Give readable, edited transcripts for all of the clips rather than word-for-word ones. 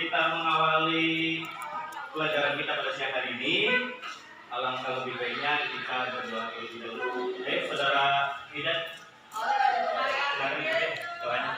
kita mengawali pelajaran kita pada siang hari ini, alangkah lebih baiknya kita berdoa terlebih dahulu. Saudara Hidat, silakan doanya.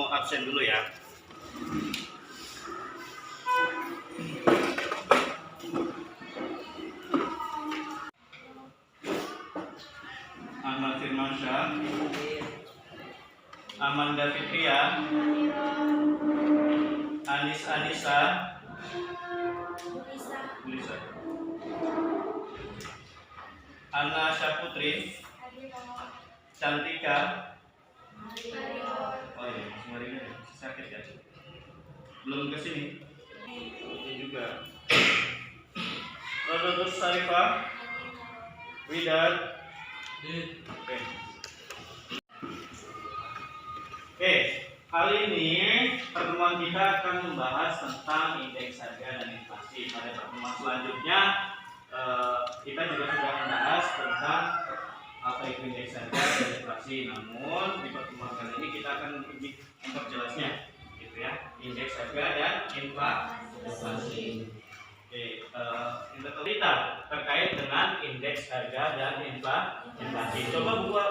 Absen dulu ya. Ahmad Firmansyah, Amanda Fitria, Anis Anissa, Lisa, Anna Syaputri, Cantika. Oh iya, kemarin sakit ya? Belum kesini? Ini juga. Rodotus Sarifah, Widar. Oke, kali ini pertemuan kita akan membahas tentang indeks harga dan inflasi. Pada pertemuan selanjutnya kita juga sudah membahas tentang apa itu indeks harga dan inflasi. Namun di pertemuan kali ini kita akan lebih memperjelasnya, gitu ya, indeks harga dan inflasi. Oke, kita terkait dengan indeks harga dan inflasi. Coba buka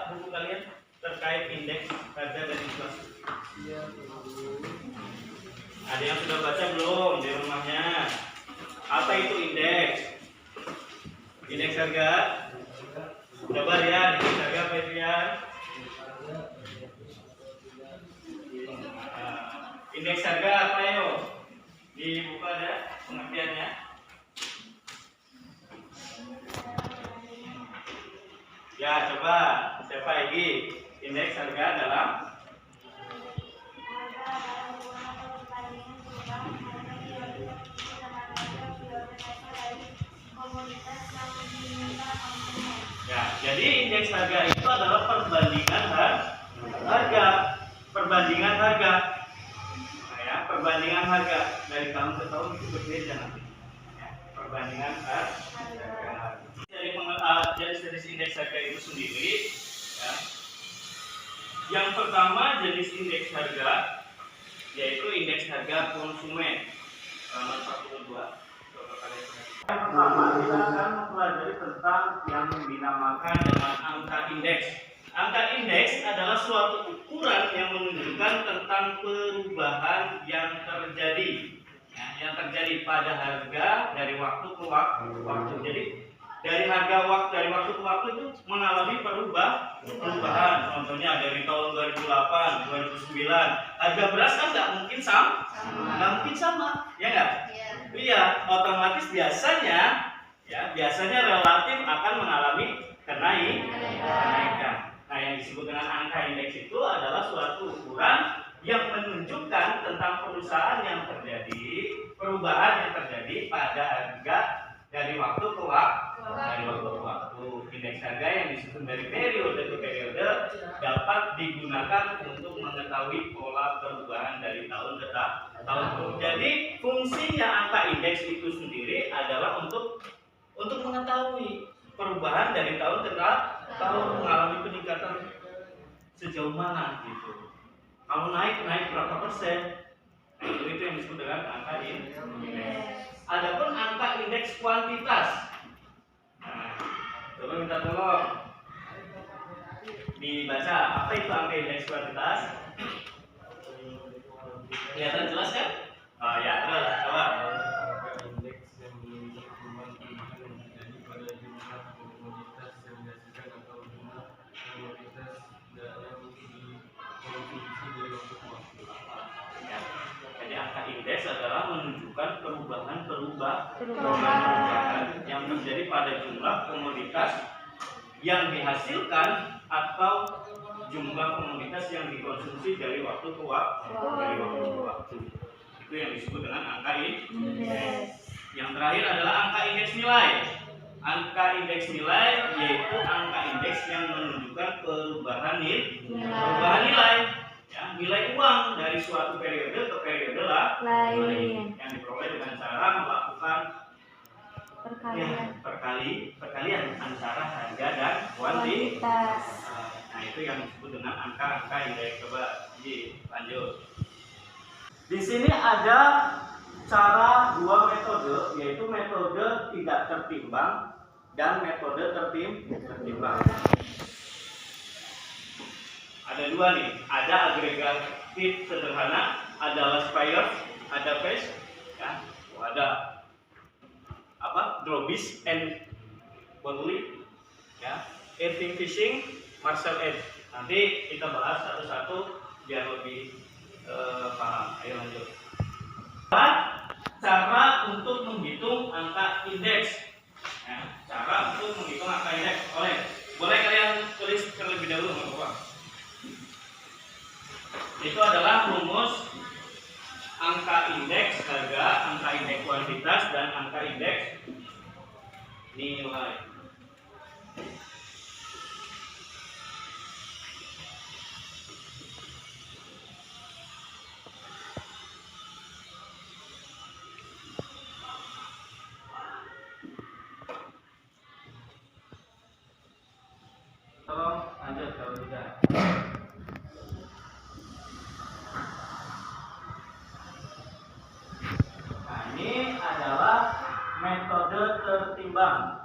buku kalian terkait indeks harga dan inflasi. Ada yang sudah baca belum di rumahnya? Apa itu indeks? Indeks harga. Coba lihat indeks harga apa itu ya? Indeks harga apa yo? Di buku ada pengertiannya. Ya, coba siapa lagi? Indeks harga dalam ya, jadi indeks harga itu adalah perbandingan harga. Perbandingan harga. Nah, ya, perbandingan harga dari tahun ke tahun itu berbeda nanti. Ya, perbandingan harga. Dari jenis indeks harga itu sendiri, ya. Yang pertama jenis indeks harga yaitu indeks harga konsumen halaman 42. Yang pertama kita akan mempelajari tentang yang dinamakan dengan angka indeks. Angka indeks adalah suatu ukuran yang menunjukkan tentang perubahan yang terjadi, ya, yang terjadi pada harga dari waktu ke waktu. Jadi dari waktu ke waktu itu mengalami perubahan. Contohnya dari tahun 2008, 2009, harga beras kan nggak mungkin sama, ya nggak? Iya, otomatis biasanya relatif akan mengalami kenaikan. Nah, yang disebut dengan angka indeks itu adalah suatu ukuran yang menunjukkan tentang perusahaan yang terjadi, perubahan yang terjadi pada harga dari waktu ke waktu. Indeks harga yang disusun dari periode ke periode dapat digunakan untuk mengetahui pola perubahan dari tahun ke tahun. Jadi fungsinya angka indeks itu sendiri adalah untuk mengetahui perubahan dari tahun ke tahun, mengalami peningkatan sejauh mana gitu. Kalau naik berapa persen? Nah, itu yang disebut dengan angka indeks. Adapun angka indeks kuantitas. Nah, coba minta tolong dibaca, apa itu angka indeks kuantitas? Kelihatan jelas kan? Oh ya, terus coba. Indeks yang menunjuk perubahan yang terjadi pada jumlah komoditas yang dihasilkan atau jumlah komoditas yang dikonsumsi dari waktu ke waktu. Ya. Jadi angka indeks adalah menunjukkan perubahan yang terjadi pada jumlah komoditas yang dihasilkan atau jumlah komoditas yang dikonsumsi dari waktu ke waktu. Itu yang disebut dengan angka indeks. Yang terakhir adalah angka indeks nilai. Angka indeks nilai yaitu angka indeks yang menunjukkan perubahan nilai. Ya, nilai uang dari suatu periode ke periode lain yang diperoleh dengan cara melakukan perkalian antara harga dan kuantitas. Nah, itu yang disebut dengan angka indeks. Coba lanjut. Di sini ada dua metode, yaitu metode tidak tertimbang dan metode tertimbang. Ada dua nih, ada agregatif sederhana, ada last prior, ada phase, ya, ada Drobis and Bonley, ya, earthing fishing, Marshall Edge. Nanti kita bahas satu-satu biar lebih paham. Ayo lanjut. Cara untuk menghitung angka indeks. Ya, cara untuk menghitung angka indeks. Boleh kalian tulis terlebih dahulu, Bapak. Itu adalah rumus angka indeks harga, angka indeks kuantitas, dan angka indeks nilai. Tolong lanjut kalau sudah. Nah, ini adalah metode tertimbang.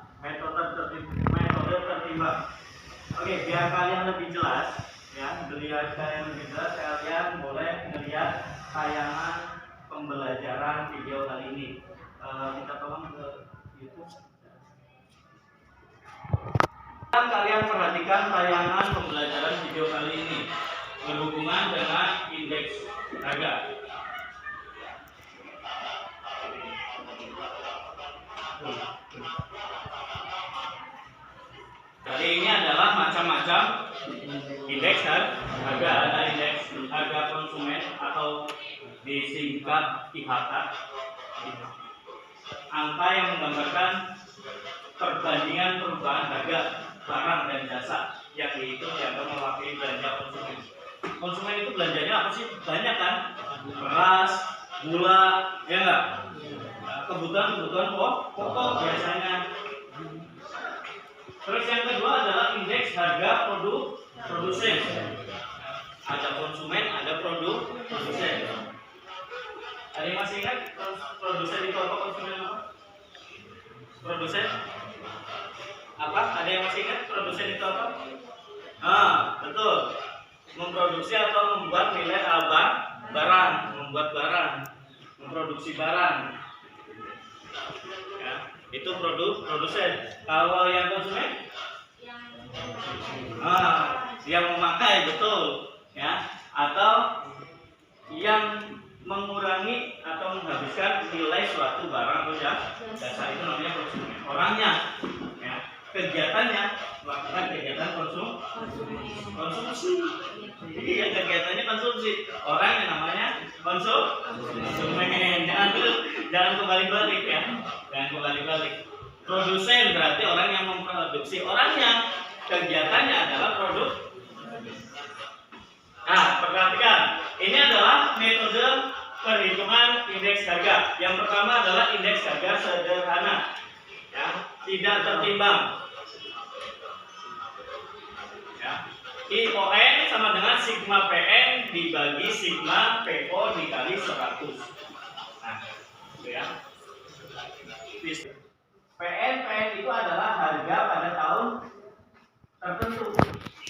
Oke, biar kalian lebih jelas, ya, kalian boleh melihat tayangan pembelajaran video kali ini. Minta tolong ke YouTube. Kalian perhatikan tayangan pembelajaran video kali ini berhubungan dengan indeks harga. Jadi ini adalah macam-macam indeks harga. Ada indeks harga konsumen atau disingkat IHK. Angka yang menggambarkan perbandingan perubahan harga barang dan jasa yang dihitung yang mewakili belanja konsumen. Konsumen itu belanjanya apa sih? Banyak kan? Beras, gula, ya enggak? Kebutuhan pokok biasanya. Terus yang kedua adalah indeks harga produsen. Ada konsumen, ada produsen. Ada yang masih ingat produsen itu apa, konsumen apa? Produsen apa? Ada yang masih ingat produsen itu apa? Betul. Memproduksi atau membuat nilai barang, memproduksi barang. Ya, itu produsen. Kalau yang konsumen? Yang memakai, betul. Ya, atau yang mengurangi atau menghabiskan nilai suatu barang atau jasa, itu namanya konsumen. Orangnya, ya, kegiatannya melakukan kegiatan konsumsi. Iya, kegiatannya konsumsi. Orang yang namanya konsumen. Jangan kembali-balik ya. Jangan kembali-balik. Produsen berarti orang yang memproduksi. Orangnya, kegiatannya adalah produk. Nah, perhatikan. Ini adalah metode perhitungan indeks harga. Yang pertama adalah indeks harga sederhana, ya, tidak tertimbang. Ya. ION sama dengan sigma PN dibagi sigma PO dikali 100. Nah, itu ya. PN itu adalah harga pada tahun tertentu,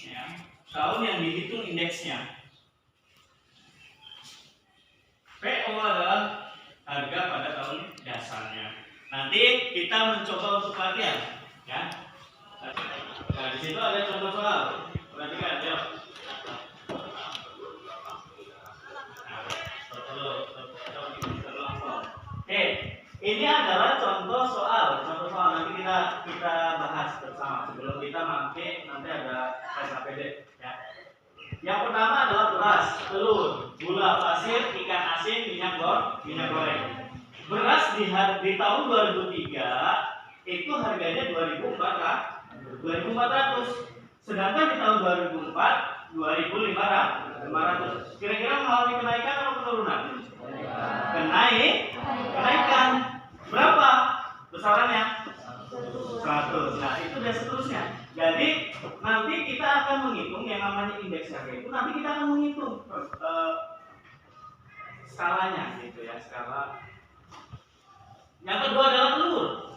ya, tahun yang dihitung indeksnya. PO adalah harga pada tahun dasarnya. Nanti kita mencoba untuk latihan, ya. Nah, di situ ada contoh soal. Perhatikan, ya. Oke, ini adalah contoh soal. Contoh soal nanti kita bahas bersama. Sebelum kita nanti ada SAPD, ya. Yang pertama adalah beras, telur, gula pasir, ikan asin, minyak goreng. Beras di tahun 2003 itu harganya 2.400. Sedangkan di tahun 2004 2.500. Kira-kira mengalami kenaikan atau penurunan? Kenaikan. Berapa besarannya? 100. Nah, itu dan seterusnya. Jadi nanti kita akan menghitung yang namanya indeks harga itu. Nanti kita akan menghitung skalanya, gitu ya, skala. Yang kedua adalah telur.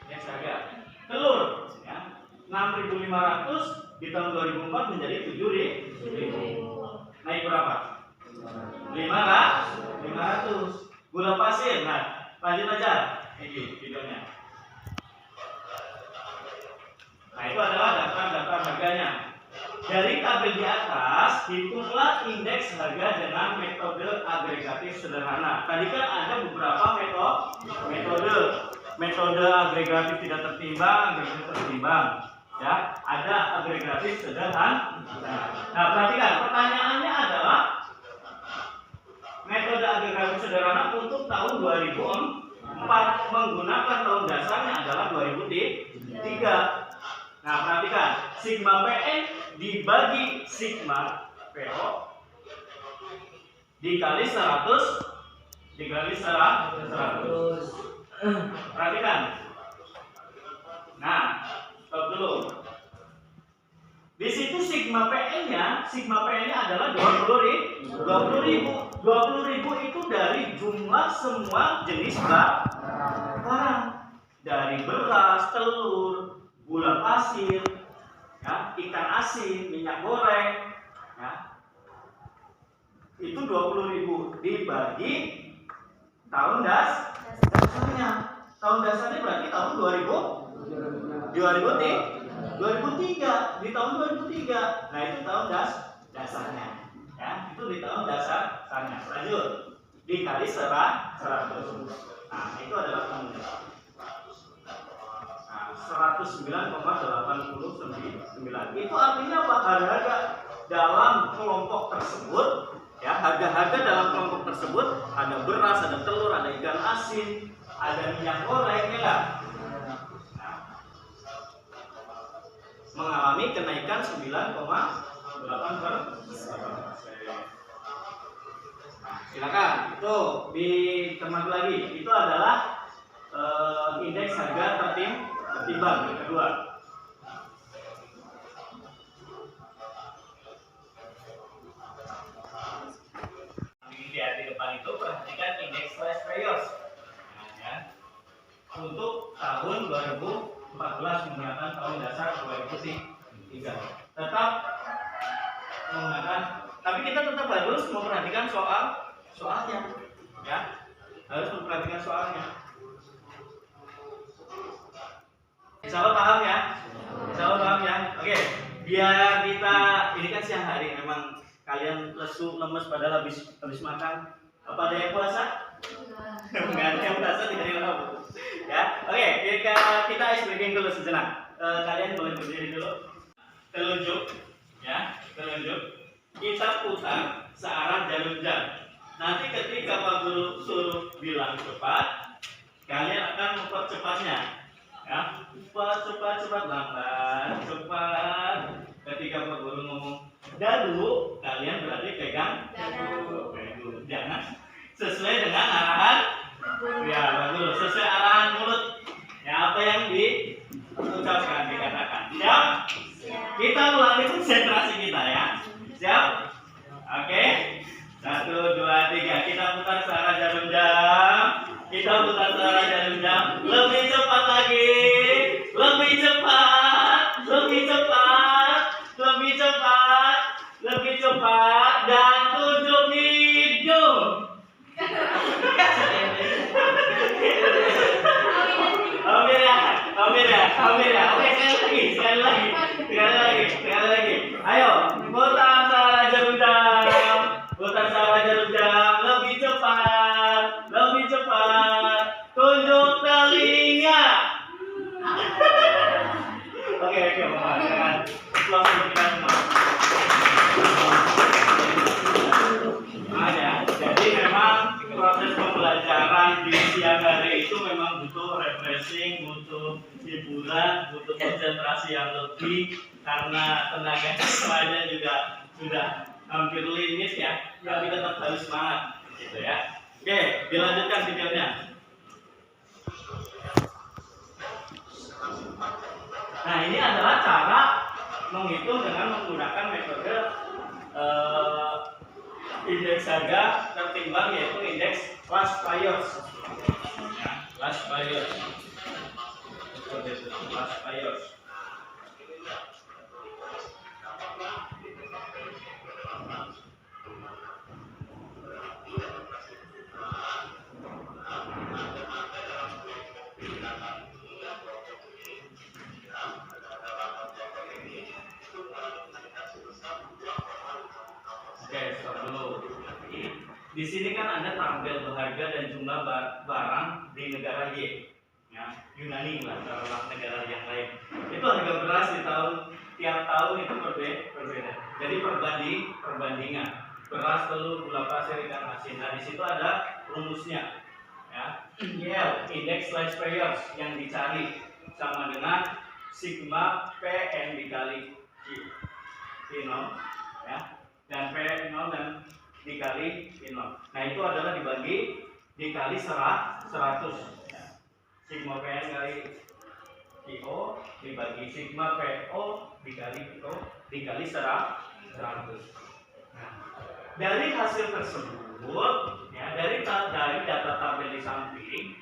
Indeks harga telur, ya, 6.500 di tahun 2004 menjadi 7.000. Naik berapa? 500. Gula pasir. Nah, lanjut aja ini videonya. Nah, itu adalah daftar harganya. Dari tabel di atas, hitunglah indeks harga dengan metode agregatif sederhana. Tadi kan ada beberapa metode agregatif tidak tertimbang, agregatif tertimbang. Ya, ada agregatif sederhana. Nah, perhatikan, pertanyaannya adalah metode agregatif sederhana untuk tahun 2004 menggunakan tahun dasarnya adalah 2003. Nah, perhatikan, sigma PN dibagi sigma PO dikali 100 dikali 100. Perhatikan. Nah, stop dulu. Di situ sigma PN-nya adalah 20.000. 20.000 itu dari jumlah semua jenis barang. Dari beras, telur, gula pasir, ya, ikan asin, minyak goreng, ya. Itu 20.000 dibagi tahun dasarnya. Tahun dasarnya berarti tahun 2003. Di tahun 2003. Nah, itu tahun dasarnya. Ya, itu di tahun dasarnya. Lanjut. Dikali 100. Nah, itu adalah tahunnya. 109,89. Itu artinya apa? Harga dalam kelompok tersebut, ya, harga-harga dalam kelompok tersebut ada beras, ada telur, ada ikan asin, ada minyak goreng, ya, mengalami kenaikan 9,8%. Silakan, itu ditermat lagi. Itu adalah indeks harga tertimbang yang kedua. Di depan itu perhatikan indeks price variance. Nah, ya. Untuk tahun 2014 menggunakan tahun dasar 2003. Tetap menggunakan, tapi kita tetap harus memperhatikan soalnya, ya, harus memperhatikan soalnya. Insya Allah paham ya? Insya Allah paham ya? Oke, biar kita, ini kan siang hari, memang kalian lesu, lemes padahal habis makan. Apa ada yang puasa? Enggak ada yang puasa, tidak ada yang tahu. Ya, oke, kita ice breaking dulu sejenak. Kalian boleh berdiri dulu. Telunjuk, ya, telunjuk. Kita putar searah jarum jam. Nanti ketika Pak Guru suruh bilang cepat, kalian akan mempercepatnya. Ya, cepat, lambat, cepat. Ketika Pak Guru ngomong dadu, kalian berarti pegang dadu. Jangan sesuai dengan arahan. Ya, bagus. Sesuai arahan mulut. Ya, apa yang diucapkan, dikatakan. Siap? Kita ulangi konsentrasi kita ya. Siap? Oke. 1, 2, 3. Kita putar searah jarum jam. Kita putar searah jarum jam. Lebih cepat lagi. Lebih cepat. Lebih cepat. Lebih cepat. Lebih cepat. Dan tunjuk hidung. Amir ya. Oke, sekali lagi. Ayo, putar searah jarum jam. Putar searah jarum jam. Lebih cepat. Tunjuk telinga. Oke, Bapak. Jangan close untuk kita semua. Jadi memang proses pembelajaran di siang hari itu memang butuh refreshing, butuh hiburan, butuh konsentrasi yang lebih karena tenaga siswanya juga sudah hampir limit ya, tapi tetap harus semangat, gitu ya. Oke, dilanjutkan videonya. Nah, ini adalah cara menghitung dengan menggunakan metode indeks harga tertimbang, yaitu indeks last priors. Last priors. Oke, stop dulu. Di sini kan Anda tampil harga dan jumlah barang di negara Y, ya, Yunani lah, taruhlah negara yang lain. Itu harga beras di tiap tahun itu berbeda. Jadi perbandingan beras, telur, gula pasir, ikan asin. Nah, di situ ada rumusnya, ya. IL, indeks last priors, yang dicari sama dengan sigma PN dikali P0, ya. Dan P0 dan dikali P0. Nah, itu adalah dikali 100. Sigma PN kali PO dibagi sigma PO dikali PO dikali 100. Nah, dari hasil tersebut, ya, dari data tabel di samping,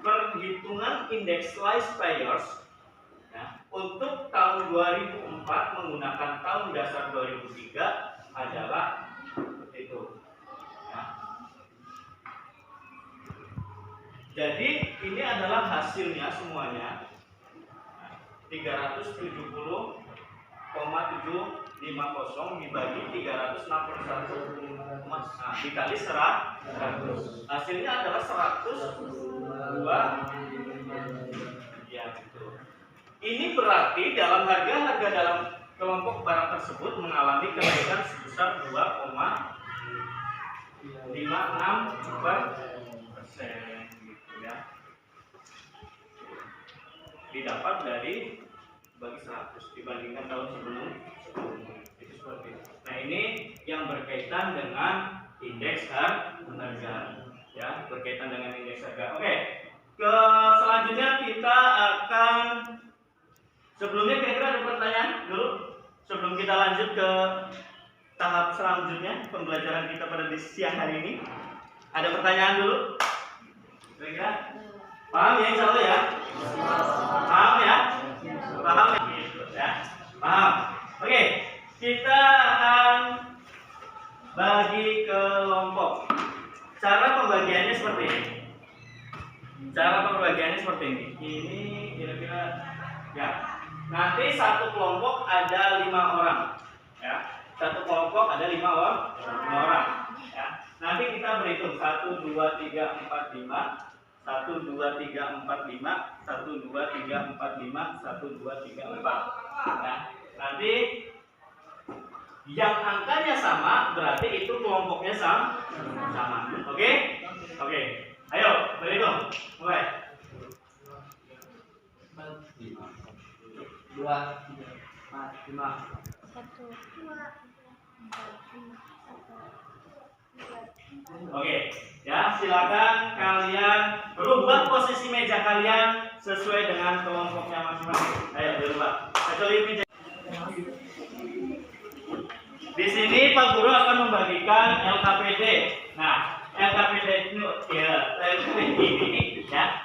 perhitungan indeks last priors, ya, untuk tahun 2004 menggunakan tahun dasar 2003 adalah itu, ya. Jadi ini adalah hasilnya semuanya, 370,750 dibagi 361, dikali 100. Hasilnya adalah 102. Ya, gitu. Ini berarti dalam harga dalam kelompok barang tersebut mengalami kenaikan sebesar 2,56%, gitu ya. Didapat dari bagi 100 dibandingkan tahun sebelumnya. Itu seperti itu. Nah, ini yang berkaitan dengan indeks harga, ya, berkaitan dengan indeks harga. Oke, ke selanjutnya kita akan, sebelumnya kira-kira ada pertanyaan dulu sebelum kita lanjut ke tahap selanjutnya pembelajaran kita pada siang hari ini. Ada pertanyaan dulu? Kira-kira paham ya, insya Allah ya? Paham ya? Paham ya? Gitu, ya? Paham? Oke, kita akan bagi kelompok. Cara pembagiannya seperti ini. Ini kira-kira, ya. Nanti satu kelompok ada 5 orang, ya. Satu kelompok ada 5 orang, ya. Nanti kita berhitung 1, 2, 3, 4, 5. 1, 2, 3, 4, 5. 1, 2, 3, 4, 5. 1, 2, 3, 4. Ya. Nanti yang angkanya sama berarti itu kelompoknya sama. Oke? Ayo berhitung. Mulai. 2, 3, 4, 5. 1, 2, 3, 4, 5, 1, 2, Oke, ya silakan kalian rubah posisi meja kalian sesuai dengan kelompoknya masing-masing. Ayo dirubah. Kecuali meja. Di sini Pak Guru akan membagikan LKPD. Nah, LKPD ini ya,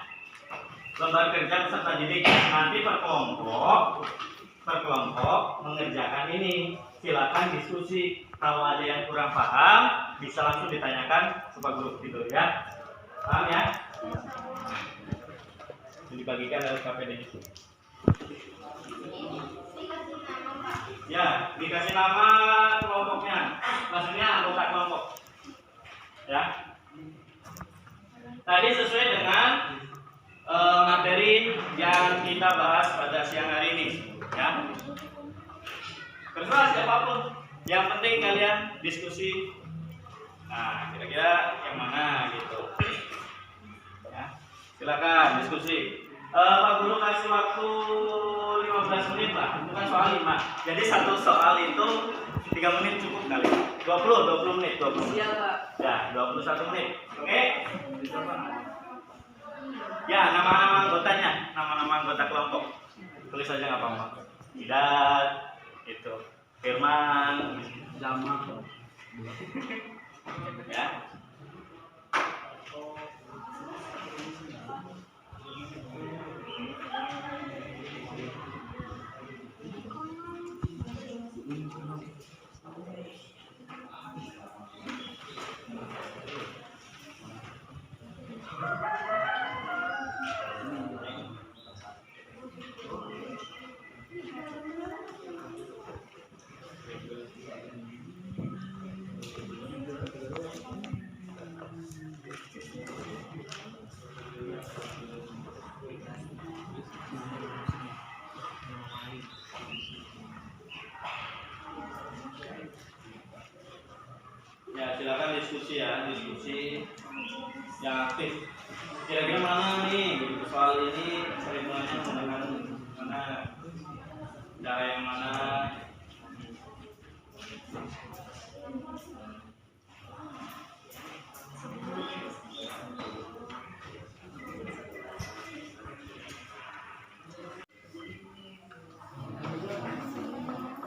lembar kerja peserta didik. Nanti per kelompok mengerjakan ini. Silakan diskusi. Kalau ada yang kurang paham, bisa langsung ditanyakan ke Pak Guru gitu ya. Paham ya? Dibagikan LKPD itu. Ya, dikasih nama kelompoknya, maksudnya anggota kelompok. Ya. Tadi sesuai dengan materi yang kita bahas pada siang hari ini. Ya. Terserah siapapun. Yang penting kalian diskusi. Nah, kira-kira yang mana gitu. Ya. Silakan diskusi. Pak Guru kasih waktu 15 menit lah, bukan soal 5. Jadi satu soal itu 3 menit cukup kali. 20 menit, 20. Iya, Pak. Ya, 21 menit. Oke? Ya, nama-nama anggotanya, nama-nama anggota kelompok. Tulis aja nggak apa-apa. Tidak, itu. Firman, Jamal. ya. Ya, silakan diskusi ya, diskusi yang aktif. Kira-kira mana nih gitu, soal ini perhitungannya menggunakan mana, cara yang mana?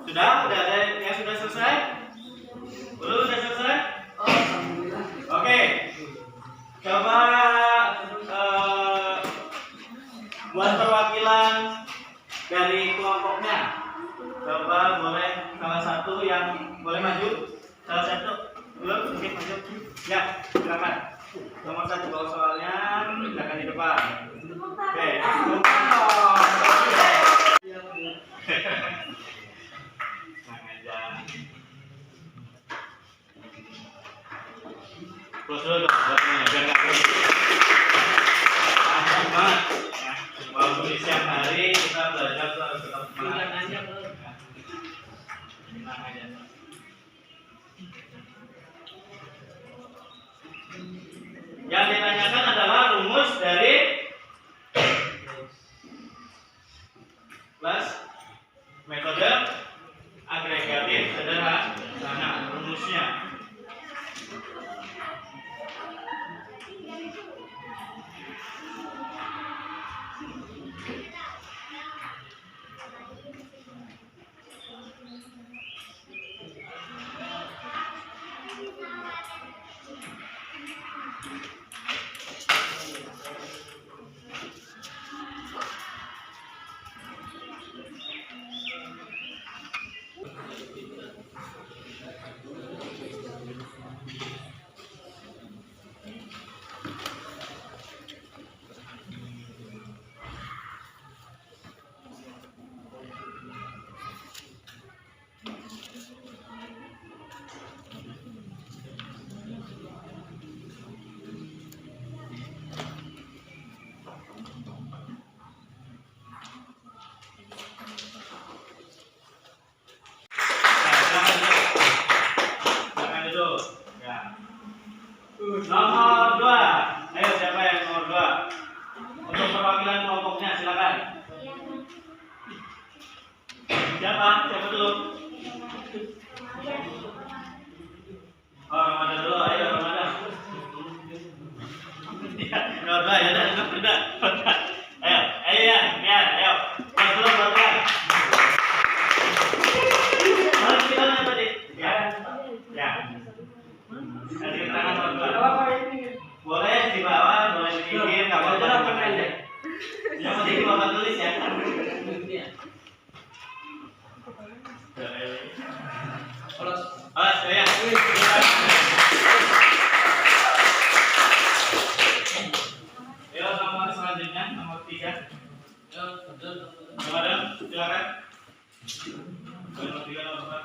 Sudah ada yang sudah selesai? Belum sudah selesai? Oh, alhamdulillah. Oke, coba buat perwakilan dari kelompoknya. Coba boleh salah satu yang boleh maju. Salah satu belum mungkin maju. Ya, silakan. Nomor 1 bawa soalnya, silakan di depan. Oke, close dulu dong, buatnya biar nggak close. Asik banget. Ya, walaupun di siang hari kita belajar tuh harus tetap semangat. Nanya, Bro. Tenang aja. Yang ditanyakan adalah rumus dari kelas metode agregatif sederhana. Rumusnya. Nomor 2. Ayo siapa yang nomor 2? Untuk perwakilan kelompoknya silakan. Siapa? Siapa dulu? Oh, Ramadan dulu. Ayo Ramadan. Nomor 2 ya udah. Ayo. Mas dulu buat kan. Harus kita lihat tadi. Ya. Kasih tangan nomor 2. Boleh di bawah, boleh di pinggir, enggak apa-apa aja. Yang penting Bapak tulis ya. Alas ya. Ya, nomor selanjutnya nomor 3. Silakan. Nomor 3 nomor 4.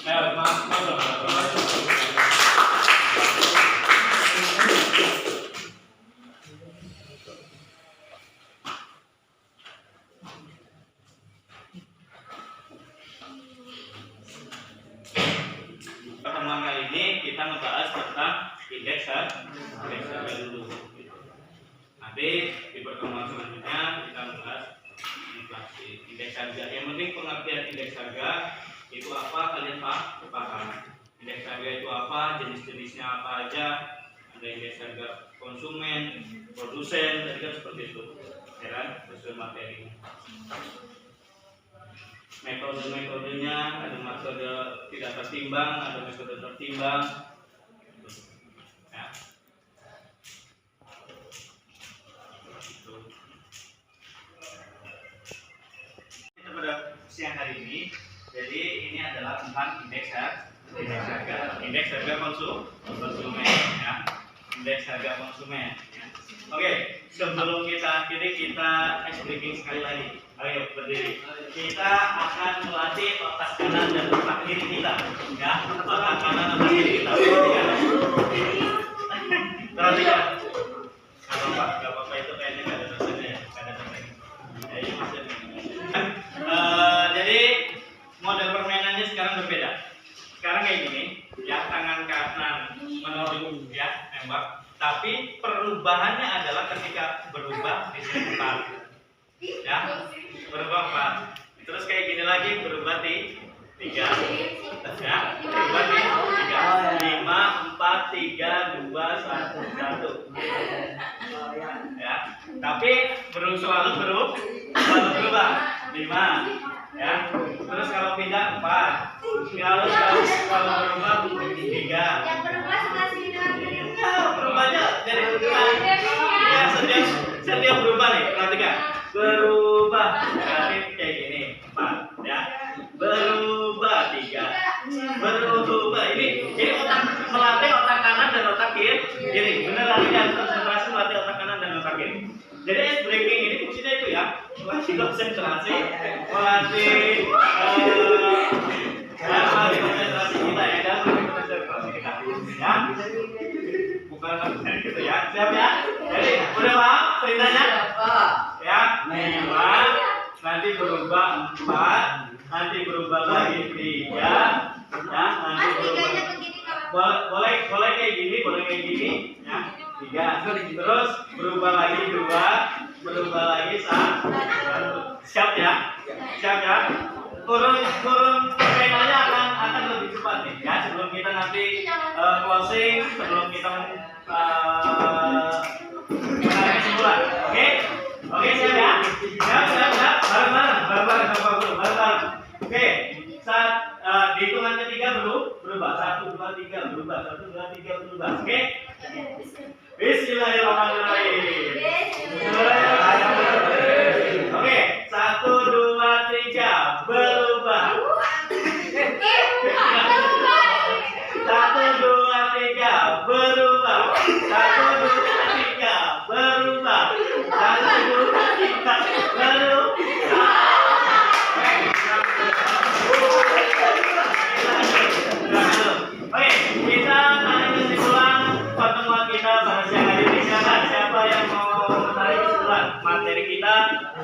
Ayo, maaf. Pertemuan kali ini kita membahas tentang indeks harga dulu. Nanti di pertemuan selanjutnya kita membahas inflasi, indeks harga. Yang penting pengertian indeks harga itu apa kalian paham. Indeks harga itu apa, jenis-jenisnya apa aja. Ada indeks harga konsumen, produsen, tadi kan seperti itu. Ya kan, sesuai materi. Metodenya ada metode tidak tertimbang, ada metode tertimbang. Ya. Kita pada siang hari ini, jadi ini adalah tentang indeks harga konsumen, ya. Indeks harga konsumen. Ya. Oke, sebelum kita akhiri kita ice breaking sekali lagi. Ayo berdiri. Kita akan melatih otak kanan dan otak kiri kita, ya. Otak kanan dan otak kiri kita. Perhatikan. Gak apa-apa itu kayaknya nggak ada dosanya ya, nggak ada dosanya. Ayo masuk. Jadi model permainannya sekarang berbeda. Sekarang kayak gini, ya tangan kanan menunjuk, ya nembak. Tapi perubahannya adalah ketika berubah di sini 4. Ya, berubah 4. Terus kayak gini lagi berubah di 3. Ya, berubah di 3. 5, 4, 3, 2, 1. Ya, tapi selalu berubah 5. Ya, terus kalau pindah 4. Kalau berubah 3. Yang berubah sebelah sini dengan Berubahnya dari ya setiap berubah nih, perhatikan. Berubah berarti kayak gini 4, ya. Berubah 3. Berubah ini otak melatih otak kanan dan otak kiri. Bener lagi kan, konsentrasi melatih otak kanan dan otak kiri. Jadi ice breaking ini fungsinya itu ya, melatih konsentrasi, melatih konsentrasi kita ya, dan konsentrasi kita. Ya. Bukan gitu ya. Siap ya? Jadi udah paham perintahnya? Ya. 5 nanti berubah 4, nanti berubah lagi 3, ya, nanti berubah. Boleh kayak gini, ya. 3. Terus berubah lagi 2, berubah lagi 1. Siap ya? Turun penanya akan lebih cepat nih ya, sebelum kita nanti closing, sebelum kita menarik kesimpulan. Oke, siap ya? Siap. Bareng-bareng. Oke, saat di hitungan ketiga berubah. 1, 2, 3 berubah. 1, 2, 3 berubah. Oke? Bismillahirrahmanirrahim. Oke, 1, 2, 3 berubah. 1, 2, 3 berubah. 1, 2, 3 berubah. 1, 2, 3 berubah. Oke, kita tarik kesimpulan pertemuan kita pada siang hari ini. Siapa yang mau menarik kesimpulan materi kita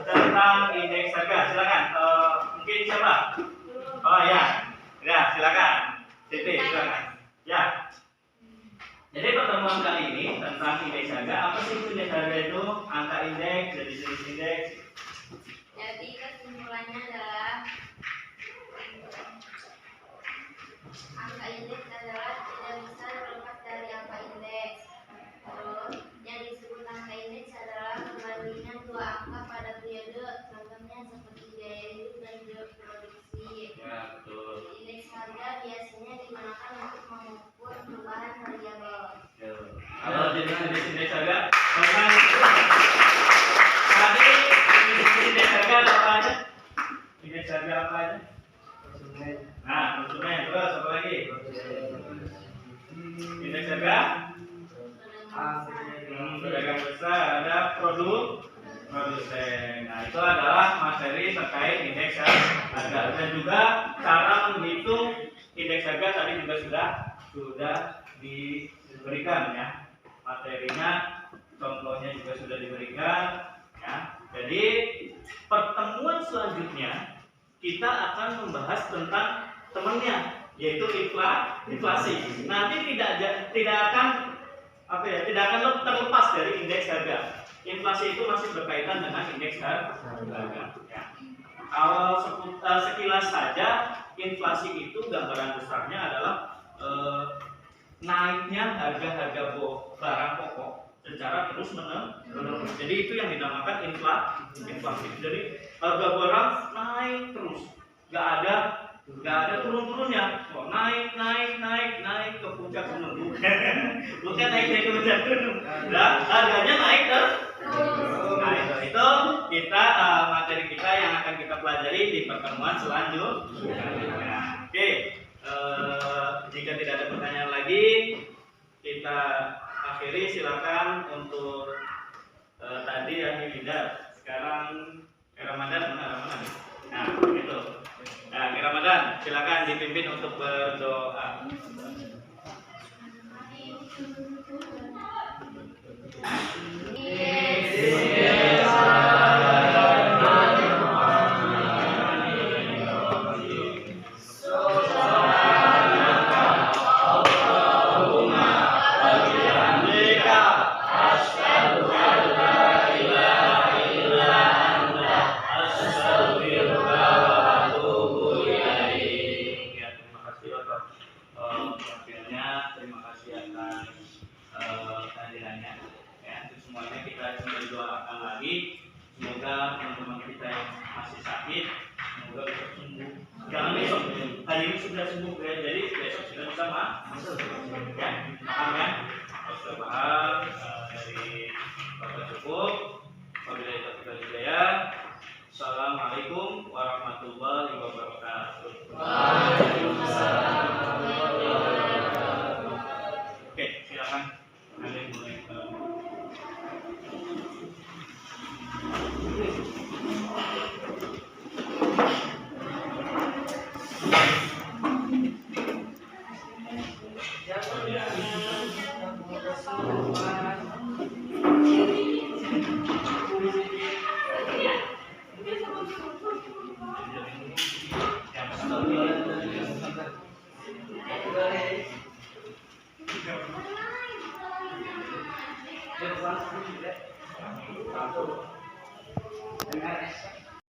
tentang indeks harga? Silakan. Mungkin siapa? Oh ya, silakan. Siti, silakan. Ya. Jadi pertemuan kali ini tentang indeks harga. Apa sih indeks harga itu? Angka indeks, jenis indeks. Jadi kesimpulannya adalah jenis indeks harga. Tadi indeks harga apa aja? Indeks harga apa aja? Nah, konsumen. Terus apa lagi? Indeks harga pedagang besar, ada produsen. Nah, itu adalah materi terkait indeks harga dan juga cara menghitung indeks harga tadi juga sudah diberikan ya. Materinya, contohnya juga sudah diberikan ya. Jadi pertemuan selanjutnya kita akan membahas tentang temannya, yaitu inflasi. Nanti tidak akan terlepas dari indeks harga. Inflasi itu masih berkaitan dengan indeks harga. Ya. Kalau sekilas saja, inflasi itu gambaran besarnya adalah naiknya harga-harga barang pokok secara terus menerus. Jadi itu yang dinamakan inflasi. Jadi harga barang naik terus, nggak ada turun-turunnya. Oh, naik ke puncak gunung. Bukan naik ke puncak gunung. Nah, harganya naik terus. Nah, itu kita materi kita yang akan kita pelajari di pertemuan selanjutnya. Oke, jika tidak ada pertanyaan lagi, kita akhiri. Silakan untuk tadi ya Hilda. Sekarang Ramadan mana? Nah, gitu. Nah, Ramadan, silakan dipimpin untuk berdoa. Terima kasih atas kehadirannya. Ya, untuk semuanya kita kembali doakan lagi. Semoga teman-teman kita yang masih sakit, semoga besok sembuh. Jangan besok, hari ini sudah sembuh ya, jadi besok sudah bisa masuk. Ya, paham ya? Sudah paham dari Bapak cukup. Wabillahi taufiq wal hidayah. Assalamualaikum warahmatullahi wabarakatuh. Waalaikumsalam. Oke, silakan. Ada yang boleh yang